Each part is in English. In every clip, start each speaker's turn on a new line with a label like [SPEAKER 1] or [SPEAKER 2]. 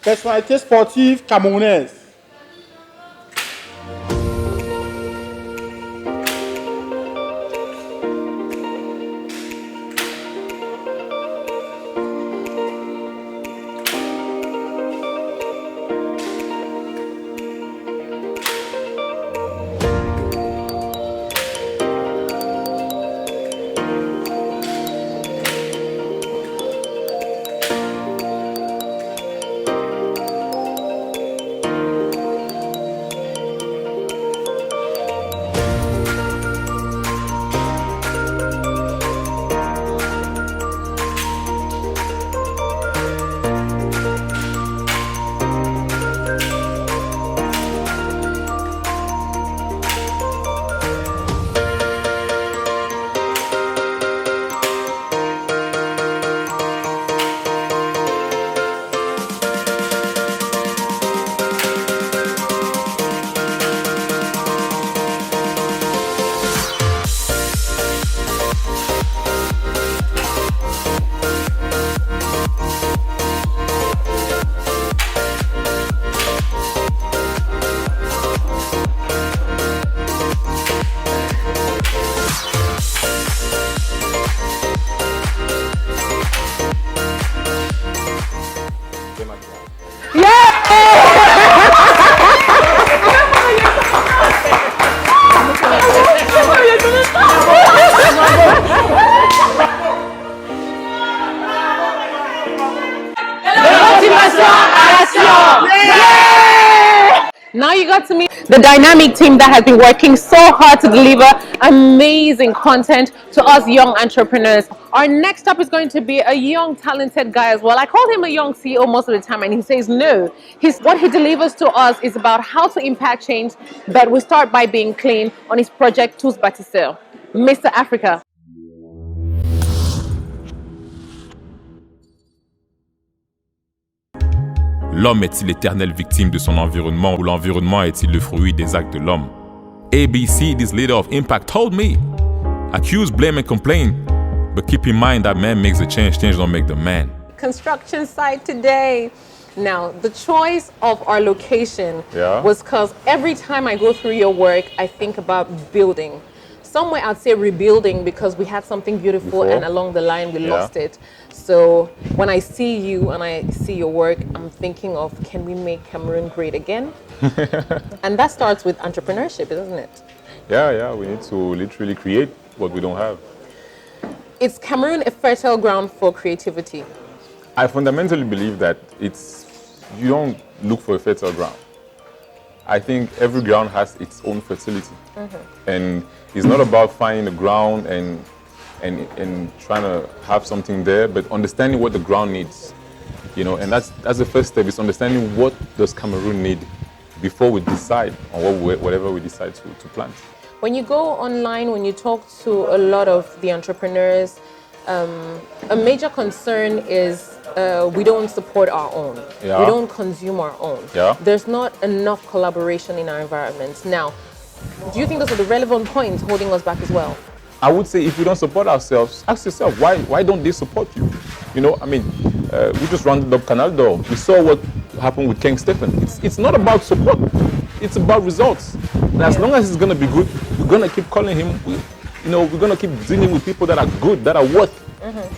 [SPEAKER 1] personnalité sportive camerounaise.
[SPEAKER 2] Now you got to meet the dynamic team that has been working so hard to deliver amazing content to us young entrepreneurs. Our next up is going to be a young, talented guy as well. I call him a young CEO most of the time, and he says no. What he delivers to us is about how to impact change, but we start by being clean on his project Tous Bâtisseurs. Mr. Africa.
[SPEAKER 3] L'homme est-il l'éternelle victime de son environnement ou l'environnement est-il le fruit des actes de l'homme? ABC, this leader of impact, told me, accuse, blame and complain, but keep in mind that man makes the change don't make the man.
[SPEAKER 2] Construction site today. Now, the choice of our location was because every time I go through your work, I think about building. Somewhere I'd say rebuilding because we had something beautiful and along the line we lost it. So when I see you and I see your work, I'm thinking of, can we make Cameroon great again? And that starts with entrepreneurship, doesn't it?
[SPEAKER 4] Yeah, we need to literally create what we don't have.
[SPEAKER 2] Is Cameroon a fertile ground for creativity?
[SPEAKER 4] I fundamentally believe that you don't look for a fertile ground. I think every ground has its own fertility. And it's not about finding the ground and trying to have something there, but understanding what the ground needs. And that's the first step, is understanding what does Cameroon need before we decide on whatever we decide to plant.
[SPEAKER 2] When you go online, when you talk to a lot of the entrepreneurs, a major concern is we don't support our own. We don't consume our own. There's not enough collaboration in our environments. Now, do you think those are the relevant points holding us back as well?
[SPEAKER 4] I would say if we don't support ourselves, ask yourself, why don't they support you? We just rounded up Canal d'Or. We saw what happened with King Stephen. It's not about support. It's about results. And as long as it's going to be good, we're going to keep calling him. We're going to keep dealing with people that are good, that are worth.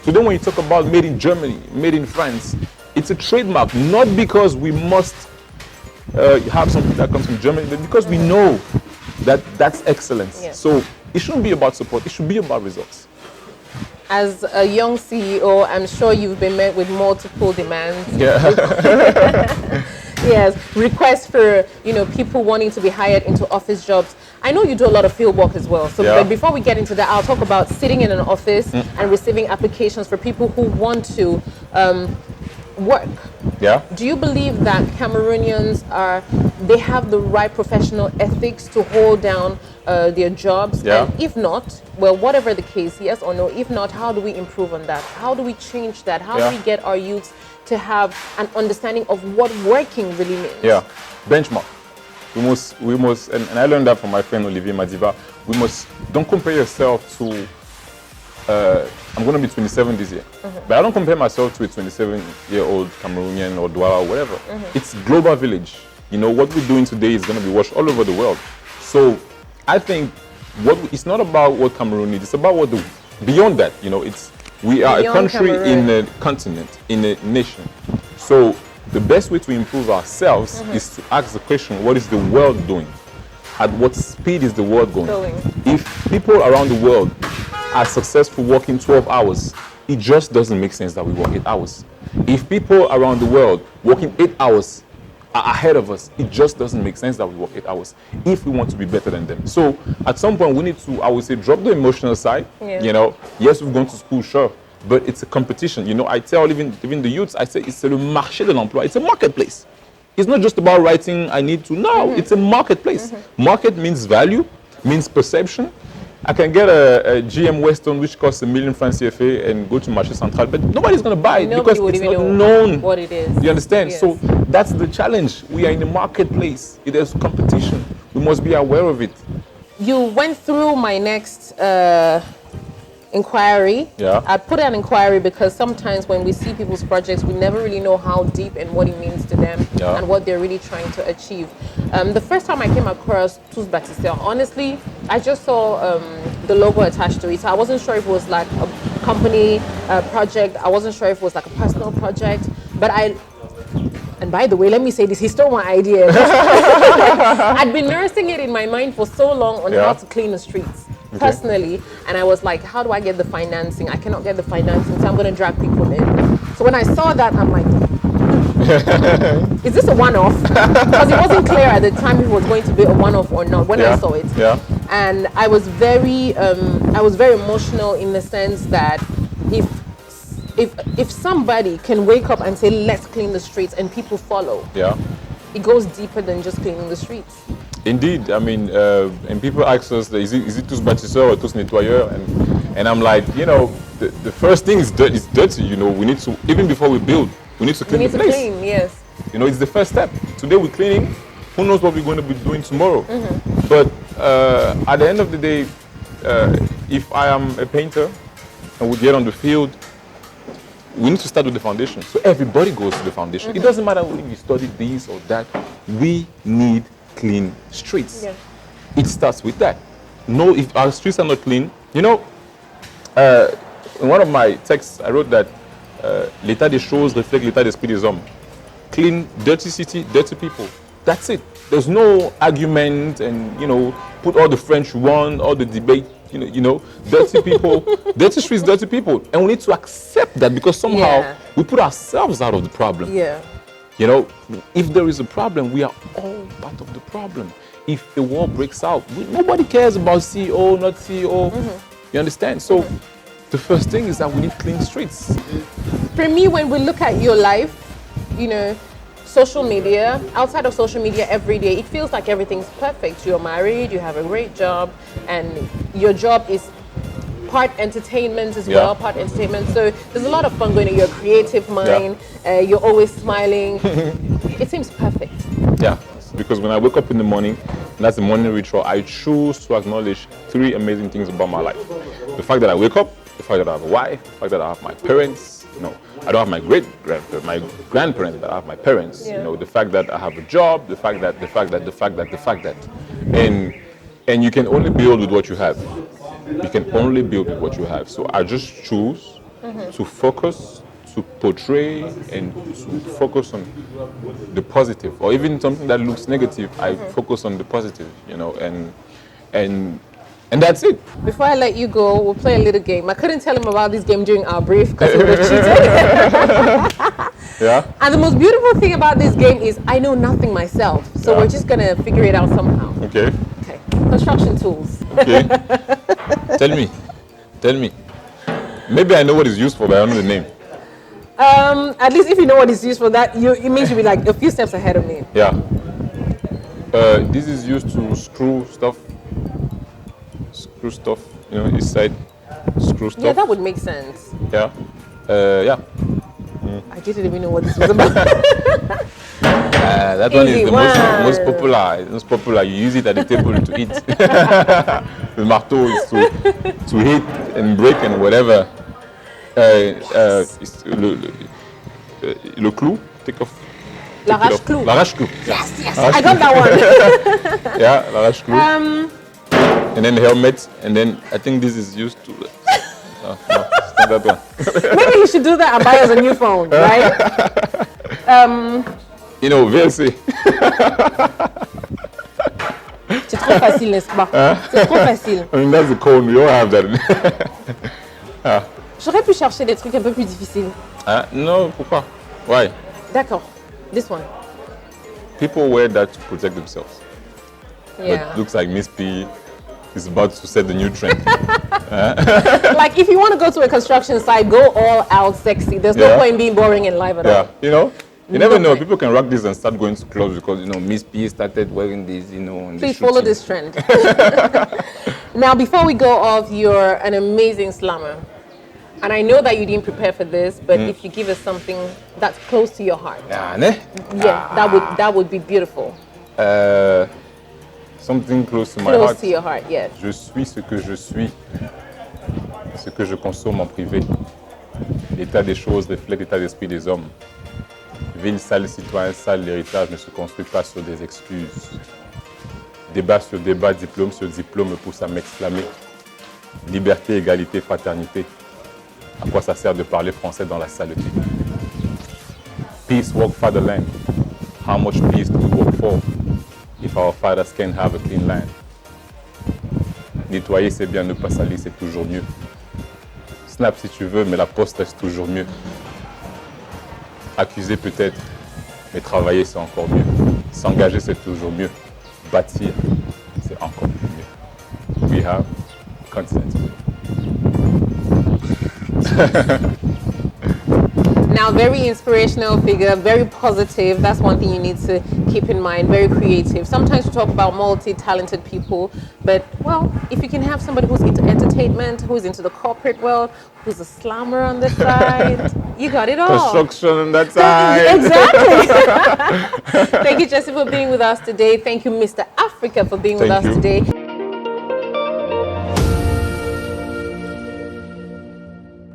[SPEAKER 4] Today when you talk about made in Germany, made in France, it's a trademark, not because we must have something that comes from Germany, but because we know that that's excellence. So it shouldn't be about support, it should be about results.
[SPEAKER 2] As a young CEO, I'm sure you've been met with multiple demands. Yes, requests for people wanting to be hired into office jobs. I know you do a lot of field work as well. So but before we get into that, I'll talk about sitting in an office and receiving applications for people who want to work. Do you believe that Cameroonians they have the right professional ethics to hold down their jobs? And if not, well, whatever the case, yes or no, if not, how do we improve on that? How do we change that? How do we get our youths to have an understanding of what working really means?
[SPEAKER 4] Benchmark. We must, and I learned that from my friend Olivier Madiba, don't compare yourself to I'm going to be 27 this year. But I don't compare myself to a 27-year-old Cameroonian or Douala or whatever. It's global village. You know, what we're doing today is going to be watched all over the world. So I think it's not about what Cameroon needs, it's about what beyond that, you know, we are beyond a country Cameroon. In a continent, in a nation. So the best way to improve ourselves is to ask the question, what is the world doing? At what speed is the world going? If people around the world are successful working 12 hours, it just doesn't make sense that we work 8 hours. If people around the world working 8 hours are ahead of us, it just doesn't make sense that we work 8 hours if we want to be better than them. So at some point we need to, I would say, drop the emotional side. You know, yes, we've gone to school, sure, but it's a competition. You know, I tell even the youths, I say it's le marché de l'emploi. It's a marketplace. It's not just about writing, I need to. No, it's a marketplace. Market means value, means perception. I can get a GM Weston which costs $1 million francs CFA and go to Marché Central, but nobody's going to buy it because it's not known
[SPEAKER 2] what it is.
[SPEAKER 4] You understand? Yes. So that's the challenge. We are in a marketplace. It is competition. We must be aware of it.
[SPEAKER 2] You went through my next inquiry.
[SPEAKER 4] Yeah.
[SPEAKER 2] I put an inquiry because sometimes when we see people's projects, we never really know how deep and what it means to them and what they're really trying to achieve. The first time I came across Tous Bâtisseurs, honestly, I just saw the logo attached to it. So I wasn't sure if it was like a company project. I wasn't sure if it was like a personal project. But and by the way, let me say this, he stole my idea. I'd been nursing it in my mind for so long on how to clean the streets. Personally, and I was like, how do I get the financing? I cannot get the financing, so I'm going to drag people in. So when I saw that, I'm like, is this a one-off? Because it wasn't clear at the time if it was going to be a one-off or not when I saw it. And I was very emotional in the sense that if somebody can wake up and say, let's clean the streets, and people follow, it goes deeper than just cleaning the streets.
[SPEAKER 4] Indeed, I mean, and people ask us, is it tous bâtisseurs or tous nettoyeurs? And I'm like, you know, the first thing is dirty. You know, we need to, even before we build, we need to clean the place.
[SPEAKER 2] Clean, yes.
[SPEAKER 4] You know, it's the first step. Today we're cleaning. Who knows what we're going to be doing tomorrow? But at the end of the day, if I am a painter and we get on the field, we need to start with the foundation. So everybody goes to the foundation. It doesn't matter whether you study this or that. We need clean streets. It starts with that. No, if our streets are not clean, you know, in one of my texts, I wrote that l'état des choses reflète l'état d'esprit des hommes. Clean, dirty city, dirty people. That's it. There's no argument and, you know, put all the French you want, all the debate, you know, dirty people, dirty streets, dirty people. And we need to accept that because somehow we put ourselves out of the problem. You know, if there is a problem, we are all part of the problem. If a war breaks out, nobody cares about CEO, not CEO. You understand? So the first thing is that we need clean streets.
[SPEAKER 2] For me, when we look at your life, you know, social media, outside of social media every day, it feels like everything's perfect. You're married, you have a great job, and your job is part entertainment as well, part entertainment. So there's a lot of fun going on. You're a creative mind, you're always smiling. It seems perfect. Yeah,
[SPEAKER 4] because when I wake up in the morning, and that's the morning ritual, I choose to acknowledge 3 amazing things about my life. The fact that I wake up, the fact that I have a wife, the fact that I have my parents, you know, I don't have my great-grandparents, my grandparents, but I have my parents, you know, the fact that I have a job, the fact that. And you can only build with what you have. You can only build with what you have. So I just choose to focus, to portray, and to focus on the positive, or even something that looks negative. I focus on the positive, you know, and that's it.
[SPEAKER 2] Before I let you go, we'll play a little game. I couldn't tell him about this game during our brief because he would have cheated. And the most beautiful thing about this game is I know nothing myself, so we're just gonna figure it out somehow.
[SPEAKER 4] Okay.
[SPEAKER 2] Construction tools.
[SPEAKER 4] Okay. Tell me. Maybe I know what it's used for, but I don't know the name.
[SPEAKER 2] At least if you know what it's used for, that it means you'll be like a few steps ahead of me.
[SPEAKER 4] Yeah. This is used to screw stuff, you know, inside, screw stuff.
[SPEAKER 2] Yeah, that would make sense.
[SPEAKER 4] Yeah.
[SPEAKER 2] I didn't even know what this was about.
[SPEAKER 4] That one is the most popular. It's most popular. You use it at the table to eat. Le marteau is to hit and break and whatever. Le clou, take off.
[SPEAKER 2] L'arrache-clou.
[SPEAKER 4] L'arrache-clou.
[SPEAKER 2] Yes, yes, I got that one.
[SPEAKER 4] Yeah, l'arrache-clou. And then the helmet, and then I think this is used to. No, it's not that one.
[SPEAKER 2] Maybe you should do that and buy us a new phone, right?
[SPEAKER 4] You know, VLC.
[SPEAKER 2] C'est trop facile, n'est-ce pas? C'est trop facile.
[SPEAKER 4] I mean, that's the cone. We all have that.
[SPEAKER 2] J'aurais pu chercher des trucs un peu plus difficiles.
[SPEAKER 4] No, pourquoi? Why?
[SPEAKER 2] D'accord. This one.
[SPEAKER 4] People wear that to protect themselves.
[SPEAKER 2] Yeah.
[SPEAKER 4] But it looks like Miss P is about to set the new trend.
[SPEAKER 2] Like if you want to go to a construction site, go all out sexy. There's no point in being boring in life at all.
[SPEAKER 4] Yeah, you know? You never know. People can rock this and start going to clubs because, you know, Miss P started wearing this, you know. And
[SPEAKER 2] Please follow this trend. Now, before we go off, you're an amazing slammer. And I know that you didn't prepare for this, but if you give us something that's close to your heart. Yeah, that would be beautiful.
[SPEAKER 4] Something close to my heart.
[SPEAKER 2] Close to your heart, yes.
[SPEAKER 4] Je suis ce que je suis, ce que je consomme en privé. L'état des choses reflète l'état d'esprit des hommes. Ville sale, citoyen sale, l'héritage ne se construit pas sur des excuses. Débat sur débat, diplôme sur diplôme me pousse à m'exclamer. Liberté, égalité, fraternité. À quoi ça sert de parler français dans la saleté? Peace, walk fatherland. How much peace do we work for if our fathers can't have a clean land? Nettoyer c'est bien, ne pas salir c'est toujours mieux. Snap si tu veux, mais la poste reste toujours mieux. Accuser peut-être, mais travailler c'est encore mieux. S'engager c'est toujours mieux. Bâtir c'est encore mieux. We have consent.
[SPEAKER 2] Now, very inspirational figure, very positive. That's one thing you need to keep in mind. Very creative. Sometimes we talk about multi-talented people, but well, if you can have somebody who's into entertainment, who's into the corporate world, who's a slammer on the side, you got it all.
[SPEAKER 4] Construction on that side.
[SPEAKER 2] Exactly. Thank you, Jesse, for being with us today. Thank you, Mr. Africa, for being with us today.